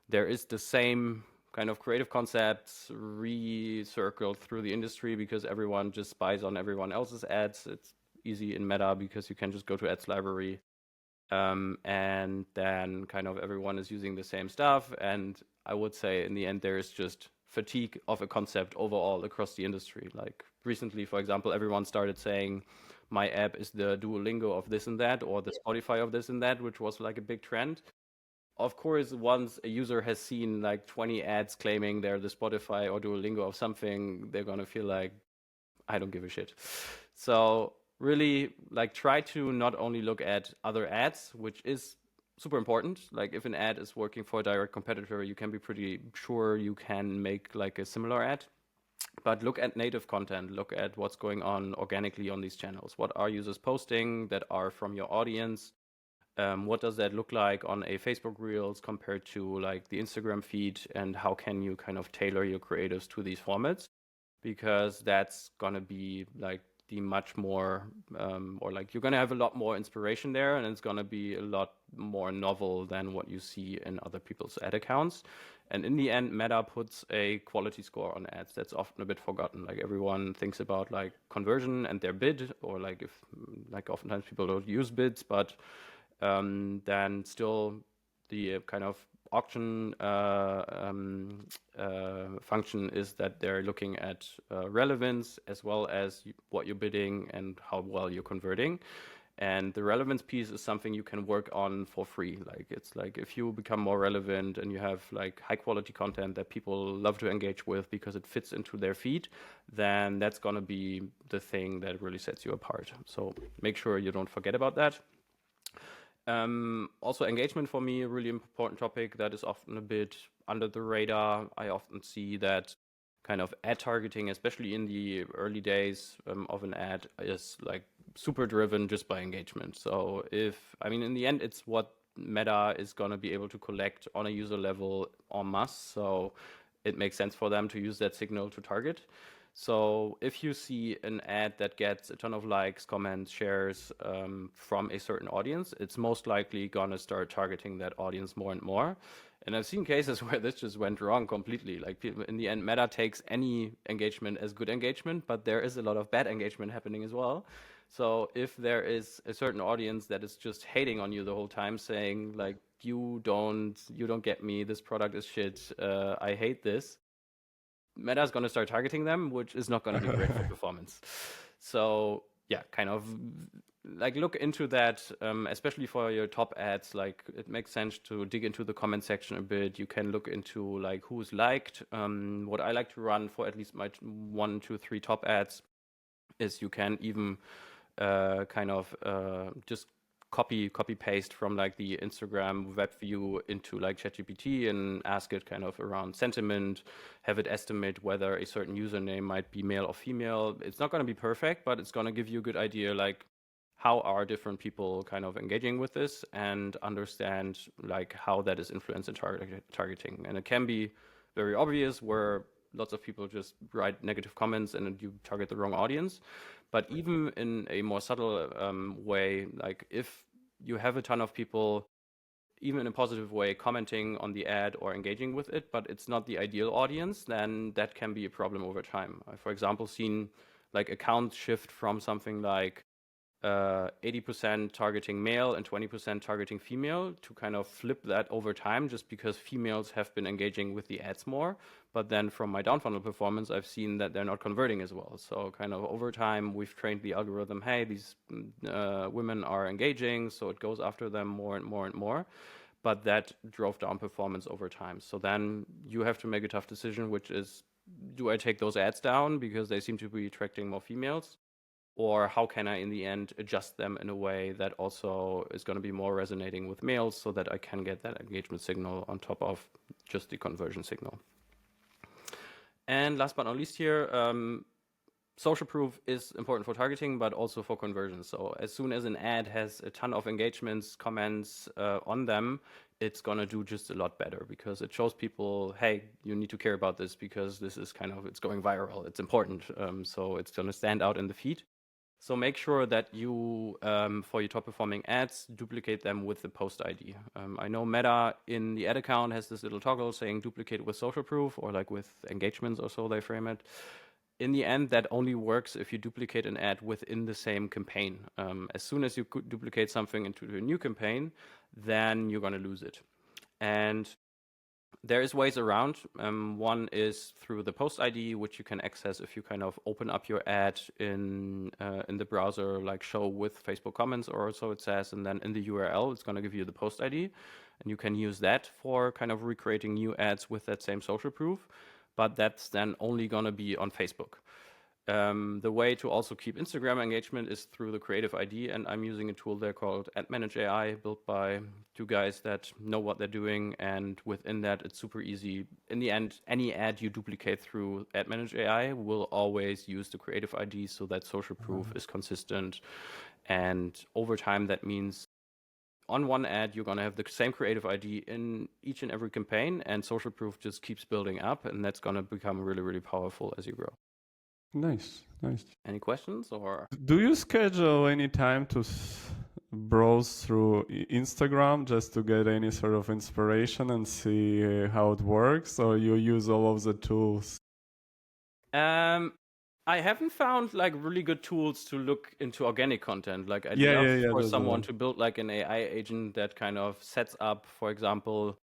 there is the same kind of creative concepts recircled through the industry because everyone just spies on everyone else's ads. It's easy in Meta because you can just go to ads library, and then kind of everyone is using the same stuff. And I would say in the end, there is just fatigue of a concept overall across the industry. Like recently, for example, everyone started saying my app is the Duolingo of this and that, or the Spotify of this and that, which was like a big trend. Of course, once a user has seen like 20 ads claiming they're the Spotify or Duolingo of something, they're gonna feel like I don't give a shit. So really like try to not only look at other ads, which is super important. Like if an ad is working for a direct competitor, you can be pretty sure you can make like a similar ad. But look at native content, look at what's going on organically on these channels. What are users posting that are from your audience? What does that look like on a Facebook Reels compared to like the Instagram feed? And how can you kind of tailor your creatives to these formats? Because that's gonna be like the much more or like you're gonna have a lot more inspiration there, and it's gonna be a lot more novel than what you see in other people's ad accounts. And in the end, Meta puts a quality score on ads that's often a bit forgotten. Like everyone thinks about like conversion and their bid, or like if like oftentimes people don't use bids, but then still the kind of auction function is that they're looking at relevance as well as what you're bidding and how well you're converting. And the relevance piece is something you can work on for free. Like it's like if you become more relevant and you have like high quality content that people love to engage with because it fits into their feed, then that's gonna be the thing that really sets you apart. So make sure you don't forget about that. Also, engagement for me, a really important topic that is often a bit under the radar. I often see that kind of ad targeting, especially in the early days of an ad, is like super driven just by engagement. So I mean, in the end, it's what Meta is going to be able to collect on a user level en masse. So it makes sense for them to use that signal to target. So if you see an ad that gets a ton of likes, comments, shares from a certain audience, it's most likely gonna start targeting that audience more and more. And I've seen cases where this just went wrong completely. Like people, in the end, Meta takes any engagement as good engagement, but there is a lot of bad engagement happening as well. So if there is a certain audience that is just hating on you the whole time, saying like you don't get me, this product is shit, I hate this, Meta is going to start targeting them, which is not going to be great for performance. So yeah, kind of like look into that, especially for your top ads. Like it makes sense to dig into the comment section a bit. You can look into like who's liked. What I like to run for at least my 1, 2, 3 top ads is you can even just copy paste from like the Instagram web view into like ChatGPT and ask it kind of around sentiment, have it estimate whether a certain username might be male or female. It's not going to be perfect, but it's going to give you a good idea like how are different people kind of engaging with this and understand like how that is influencing targeting. And it can be very obvious where lots of people just write negative comments and you target the wrong audience. But even in a more subtle way, like if you have a ton of people, even in a positive way, commenting on the ad or engaging with it, but it's not the ideal audience, then that can be a problem over time. I've, for example, seen like accounts shift from something like 80% targeting male and 20% targeting female to kind of flip that over time just because females have been engaging with the ads more. But then from my down funnel performance, I've seen that they're not converting as well. So kind of over time, we've trained the algorithm, hey, these women are engaging, so it goes after them more and more and more. But that drove down performance over time. So then you have to make a tough decision, which is, do I take those ads down because they seem to be attracting more females? Or how can I, in the end, adjust them in a way that also is going to be more resonating with males so that I can get that engagement signal on top of just the conversion signal. And last but not least here, social proof is important for targeting, but also for conversion. So as soon as an ad has a ton of engagements, comments on them, it's going to do just a lot better because it shows people, hey, you need to care about this because this is kind of, it's going viral. It's important. So it's going to stand out in the feed. So make sure that you, for your top performing ads, duplicate them with the post ID. I know Meta in the ad account has this little toggle saying duplicate with social proof or like with engagements or so they frame it. In the end, that only works if you duplicate an ad within the same campaign. As soon as you could duplicate something into a new campaign, then you're going to lose it. And there is ways around. One is through the post ID, which you can access if you kind of open up your ad in the browser, like show with Facebook comments or so it says, and then in the URL, it's going to give you the post ID, and you can use that for kind of recreating new ads with that same social proof. But that's then only going to be on Facebook. The way to also keep Instagram engagement is through the creative ID, and I'm using a tool there called Ad Manage AI, built by 2 guys that know what they're doing, and within that, it's super easy. In the end, any ad you duplicate through Ad Manage AI will always use the creative ID so that social proof is consistent, and over time, that means on one ad, you're going to have the same creative ID in each and every campaign, and social proof just keeps building up, and that's going to become really, really powerful as you grow. Nice. Any questions or? Do you schedule any time to browse through Instagram just to get any sort of inspiration and see how it works, or you use all of the tools? I haven't found like really good tools to look into organic content. Like I'd Yeah, love yeah, yeah, for that's the someone one. to build like an AI agent that kind of sets up, for example,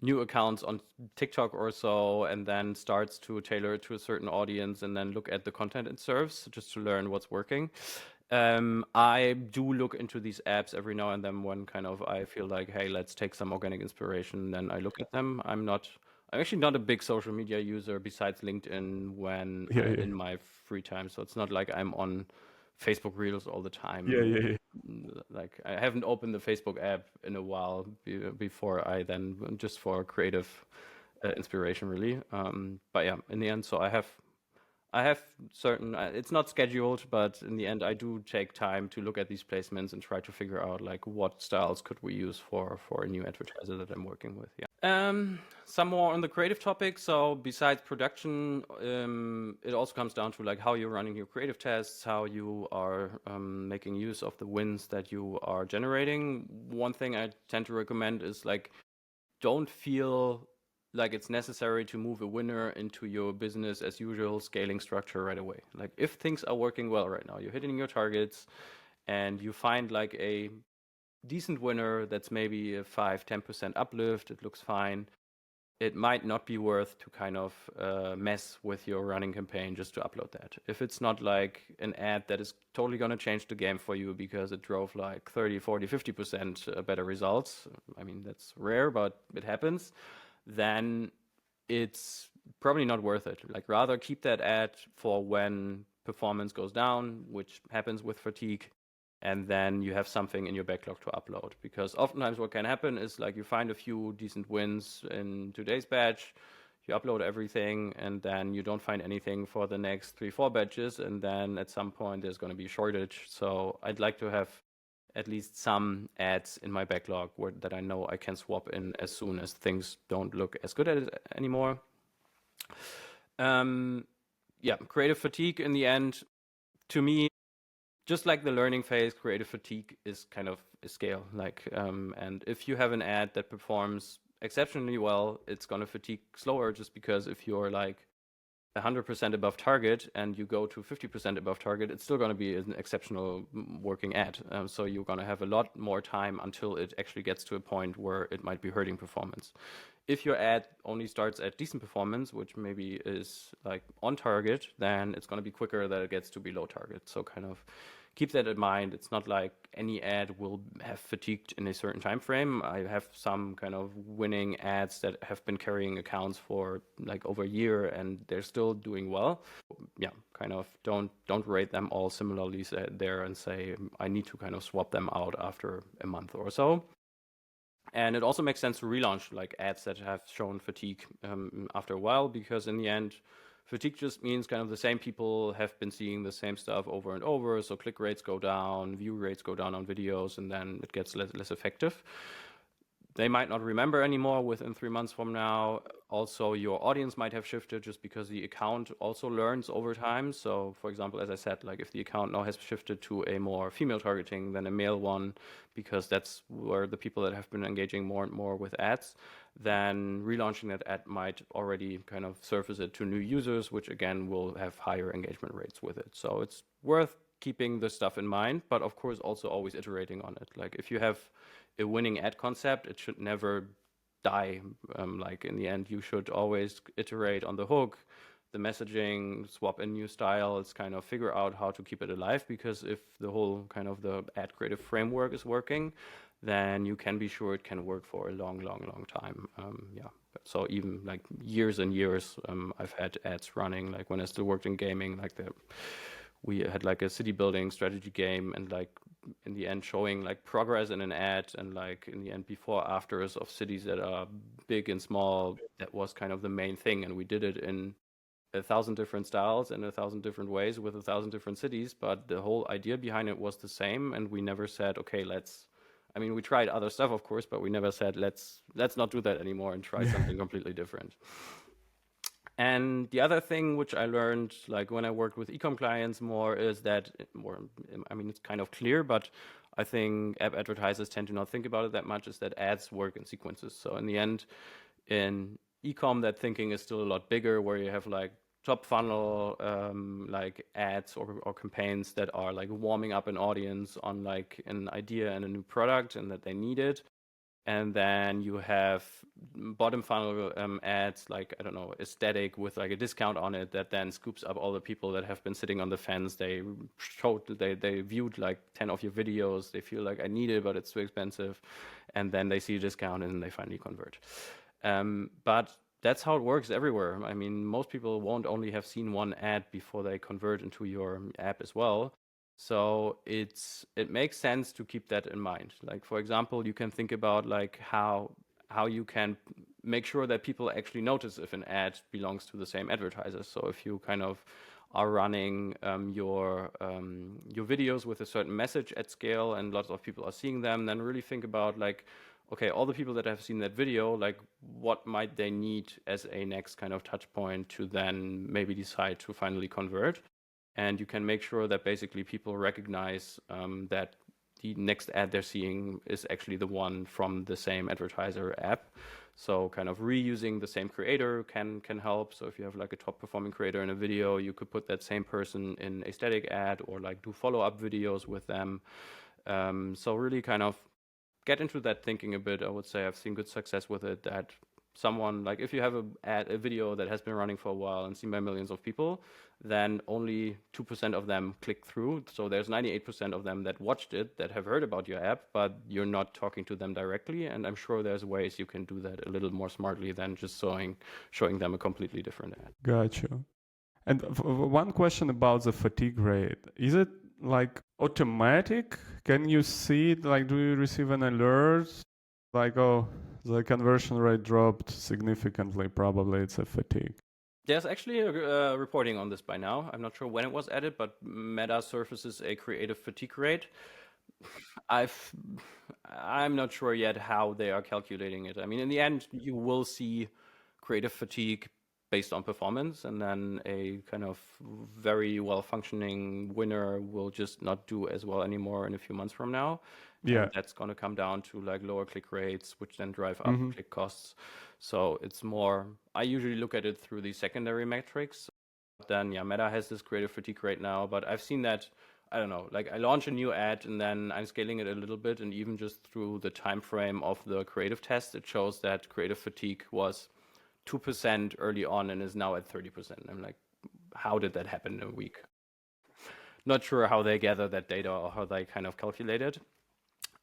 new accounts on TikTok or so, and then starts to tailor it to a certain audience and then look at the content it serves just to learn what's working. I do look into these apps every now and then when kind of I feel like, hey, let's take some organic inspiration. Then I look at them. I'm actually not a big social media user besides LinkedIn when Yeah, yeah. in my free time. So it's not like I'm on Facebook Reels all the time. Yeah, yeah, yeah. Like I haven't opened the Facebook app in a while before I then just for creative inspiration really. But yeah, in the end, so I have certain, it's not scheduled, but in the end, I do take time to look at these placements and try to figure out like what styles could we use for a new advertiser that I'm working with. Yeah. Some more on the creative topic. So besides production, it also comes down to like how you're running your creative tests, how you are making use of the wins that you are generating. One thing I tend to recommend is like don't feel like it's necessary to move a winner into your business as usual scaling structure right away. Like if things are working well right now, you're hitting your targets and you find like a decent winner that's maybe a 5-10% uplift, it looks fine. It might not be worth to kind of mess with your running campaign just to upload that. If it's not like an ad that is totally going to change the game for you because it drove like 30, 40, 50% better results, I mean, that's rare, but it happens, then it's probably not worth it. Like rather keep that ad for when performance goes down, which happens with fatigue, and then you have something in your backlog to upload. Because oftentimes what can happen is like you find a few decent wins in today's batch, you upload everything, and then you don't find anything for the next 3-4 batches, and then at some point there's going to be a shortage. So I'd like to have at least some ads in my backlog that I know I can swap in as soon as things don't look as good at it anymore. Yeah, creative fatigue in the end, to me, just like the learning phase, creative fatigue is kind of a scale. Like, and if you have an ad that performs exceptionally well, it's going to fatigue slower just because if you're like 100% above target and you go to 50% above target, it's still going to be an exceptional working ad. So you're going to have a lot more time until it actually gets to a point where it might be hurting performance. If your ad only starts at decent performance, which maybe is like on target, then it's going to be quicker that it gets to below target. So kind of keep that in mind. It's not like any ad will have fatigued in a certain time frame. I have some kind of winning ads that have been carrying accounts for like over a year and they're still doing well. Yeah, kind of don't rate them all similarly there and say I need to kind of swap them out after a month or so. And it also makes sense to relaunch like ads that have shown fatigue after a while, because in the end, fatigue just means kind of the same people have been seeing the same stuff over and over. So click rates go down, view rates go down on videos, and then it gets less effective. They might not remember anymore within 3 months from now. Also, your audience might have shifted just because the account also learns over time. So, for example, as I said, like if the account now has shifted to a more female targeting than a male one, because that's where the people that have been engaging more and more with ads, then relaunching that ad might already kind of surface it to new users, which again will have higher engagement rates with it. So it's worth keeping the stuff in mind, but of course also always iterating on it. Like if you have a winning ad concept, it should never die. Like in the end, you should always iterate on the hook, the messaging, swap in new styles, kind of figure out how to keep it alive. Because if the whole kind of the ad creative framework is working, then you can be sure it can work for a long time. Yeah. So even like years and years, I've had ads running. Like when I still worked in gaming, like we had like a city building strategy game, and like in the end showing like progress in an ad and like in the end before afters of cities that are big and small. That was kind of the main thing, and we did it in 1,000 different styles and 1,000 different ways with 1,000 different cities, but the whole idea behind it was the same. And we never said, okay, I mean, we tried other stuff, of course, but we never said let's not do that anymore and try something completely different. And the other thing which I learned, like when I worked with ecom clients more, is that I mean, it's kind of clear, but I think app advertisers tend to not think about it that much, is that ads work in sequences. So in the end, in ecom, that thinking is still a lot bigger, where you have like top funnel like ads or campaigns that are like warming up an audience on like an idea and a new product and that they need it. And then you have bottom funnel ads, like, I don't know, aesthetic with like a discount on it that then scoops up all the people that have been sitting on the fence. They viewed like 10 of your videos. They feel like I need it, but it's too expensive. And then they see a discount and they finally convert. But that's how it works everywhere. I mean, most people won't only have seen one ad before they convert into your app as well. So it makes sense to keep that in mind. Like, for example, you can think about like how you can make sure that people actually notice if an ad belongs to the same advertiser. So if you kind of are running your videos with a certain message at scale and lots of people are seeing them, then really think about like, okay, all the people that have seen that video, like what might they need as a next kind of touch point to then maybe decide to finally convert. And you can make sure that basically people recognize that the next ad they're seeing is actually the one from the same advertiser app. So kind of reusing the same creator can help. So if you have like a top performing creator in a video, you could put that same person in a static ad or like do follow-up videos with them. So really kind of get into that thinking a bit. I would say I've seen good success with it, that someone, like if you have a video that has been running for a while and seen by millions of people, then only 2% of them click through. So there's 98% of them that watched it, that have heard about your app, but you're not talking to them directly. And I'm sure there's ways you can do that a little more smartly than just showing them a completely different ad. Gotcha. And one question about the fatigue rate. Is it like automatic? Can you see it? Like, do you receive an alert? Like, oh, the conversion rate dropped significantly. Probably it's a fatigue. There's actually a reporting on this by now. I'm not sure when it was added, but Meta surfaces a creative fatigue rate. I'm not sure yet how they are calculating it. I mean, in the end, you will see creative fatigue based on performance, and then a kind of very well functioning winner will just not do as well anymore in a few months from now. Yeah. And that's going to come down to like lower click rates, which then drive up click costs. So it's more, I usually look at it through the secondary metrics. Then yeah, Meta has this creative fatigue rate now, but I've seen that, I don't know, like I launch a new ad and then I'm scaling it a little bit, and even just through the time frame of the creative test, it shows that creative fatigue was 2% early on and is now at 30%. I'm like, how did that happen in a week? Not sure how they gather that data or how they kind of calculate it.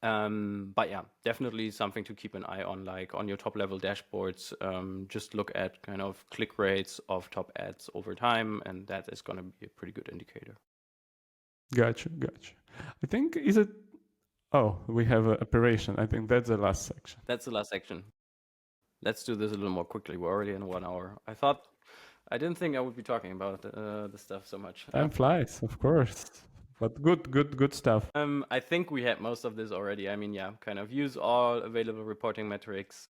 But yeah, definitely something to keep an eye on, like on your top level dashboards. Just look at kind of click rates of top ads over time, and that is going to be a pretty good indicator. Gotcha. I think, is it, oh, we have an operation. I think that's the last section. That's the last section. Let's do this a little more quickly. We're already in 1 hour. I didn't think I would be talking about this stuff so much. Time flies, of course. But good stuff. I think we had most of this already. I mean, yeah, kind of use all available reporting metrics.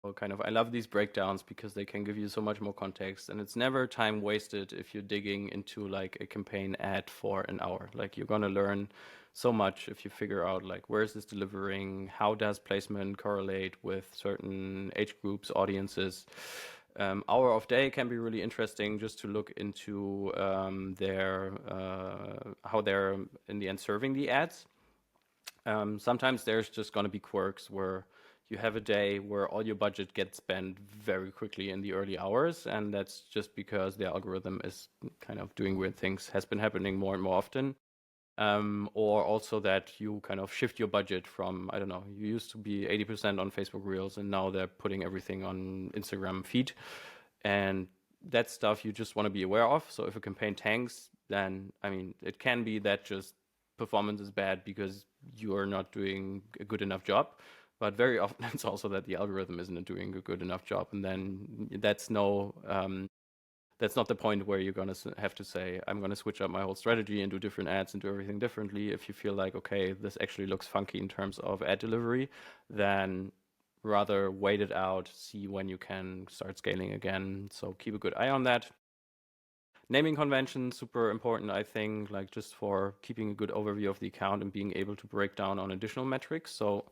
Or kind of, I love these breakdowns because they can give you so much more context, and it's never time wasted if you're digging into like a campaign ad for an hour. Like you're gonna learn so much if you figure out like where is this delivering, how does placement correlate with certain age groups, audiences. Hour of day can be really interesting just to look into how they're in the end serving the ads. Sometimes there's just going to be quirks where you have a day where all your budget gets spent very quickly in the early hours, and that's just because the algorithm is kind of doing weird things, has been happening more and more often. Or also that you kind of shift your budget from, I don't know, you used to be 80% on Facebook Reels, and now they're putting everything on Instagram feed. And that stuff you just want to be aware of. So if a campaign tanks, then, I mean, it can be that just performance is bad because you are not doing a good enough job. But very often it's also that the algorithm isn't doing a good enough job. And then that's not the point where you're going to have to say, I'm going to switch up my whole strategy and do different ads and do everything differently. If you feel like, okay, this actually looks funky in terms of ad delivery, then rather wait it out, see when you can start scaling again. So keep a good eye on that. Naming convention, super important, I think, like just for keeping a good overview of the account and being able to break down on additional metrics. So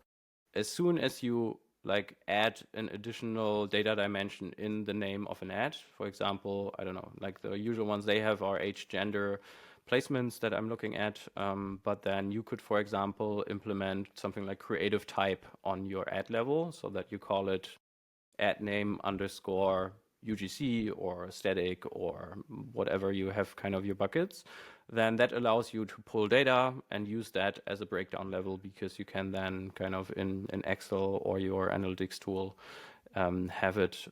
as soon as you like add an additional data dimension in the name of an ad, for example, I don't know, like the usual ones they have are age, gender, placements that I'm looking at. But then you could, for example, implement something like creative type on your ad level so that you call it ad name underscore UGC or static or whatever you have kind of your buckets. Then that allows you to pull data and use that as a breakdown level, because you can then kind of in Excel or your analytics tool have it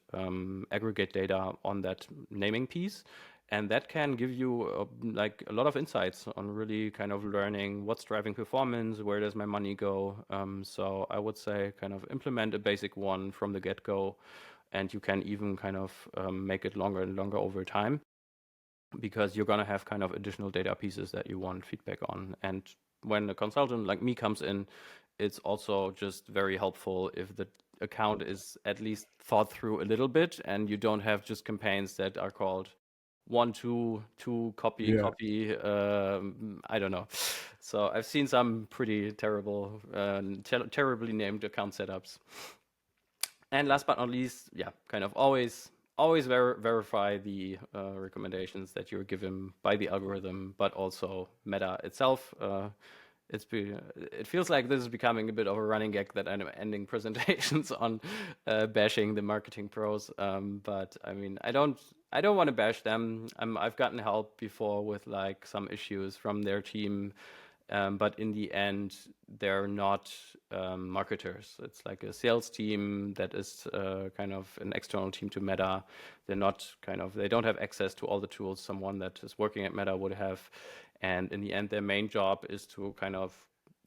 aggregate data on that naming piece. And that can give you like a lot of insights on really kind of learning what's driving performance, where does my money go. So I would say kind of implement a basic one from the get-go, and you can even kind of make it longer and longer over time, because you're going to have kind of additional data pieces that you want feedback on. And when a consultant like me comes in, it's also just very helpful if the account is at least thought through a little bit and you don't have just campaigns that are called one, two, copy. I don't know. So I've seen some pretty terrible, terribly named account setups. And last but not least, yeah, kind of always verify the recommendations that you're given by the algorithm, but also Meta itself. It feels like this is becoming a bit of a running gag that I'm ending presentations on bashing the marketing pros. But I mean, I don't want to bash them. I've gotten help before with like some issues from their team. But in the end, they're not marketers. It's like a sales team that is kind of an external team to Meta. They're not they don't have access to all the tools someone that is working at Meta would have. And in the end, their main job is to kind of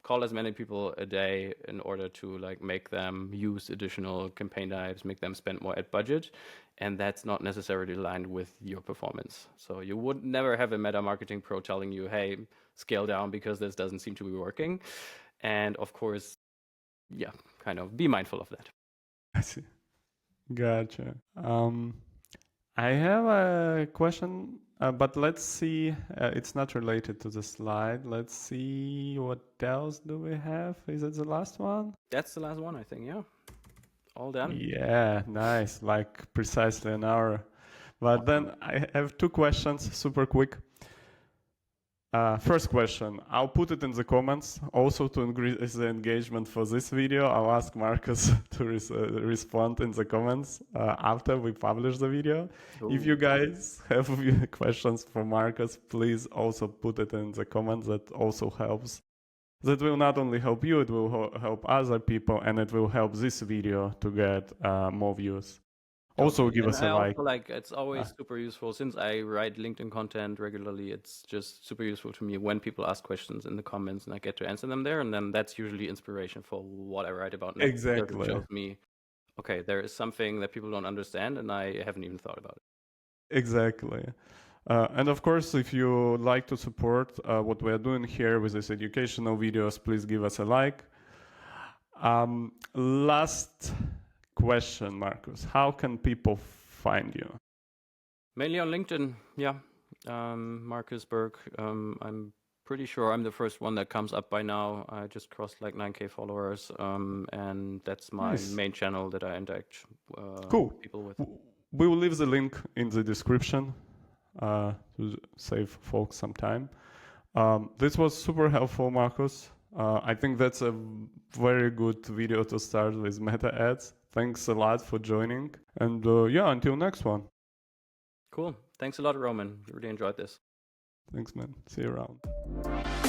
call as many people a day in order to like make them use additional campaign types, make them spend more ad budget. And that's not necessarily aligned with your performance. So you would never have a Meta marketing pro telling you, hey, scale down because this doesn't seem to be working. And of course, yeah, kind of be mindful of that. I see. Gotcha. I have a question, but let's see. It's not related to the slide. Let's see what else do we have. Is it the last one? That's the last one, I think. Yeah. All done. Yeah, nice. Like precisely an hour. But then I have two questions, super quick. First question, I'll put it in the comments. Also to increase the engagement for this video, I'll ask Marcus to respond in the comments after we publish the video. Ooh. If you guys have questions for Marcus, please also put it in the comments. That also helps. That will not only help you, it will help other people, and it will help this video to get more views. Also give us a like. It's always super useful since I write LinkedIn content regularly. It's just super useful to me when people ask questions in the comments and I get to answer them there. And then that's usually inspiration for what I write about next. Exactly. It shows me, okay, there is something that people don't understand and I haven't even thought about it. Exactly. And of course, if you like to support what we are doing here with these educational videos, please give us a like. Last question, Marcus. How can people find you? Mainly on LinkedIn, yeah. Marcus Burke. I'm pretty sure I'm the first one that comes up by now. I just crossed like 9K followers, and that's my main channel that I interact with people with. We will leave the link in the description to save folks some time. This was super helpful, Marcus. I think that's a very good video to start with meta ads. Thanks a lot for joining. And yeah, until next one. Cool. Thanks a lot, Roman. Really enjoyed this. Thanks, man. See you around.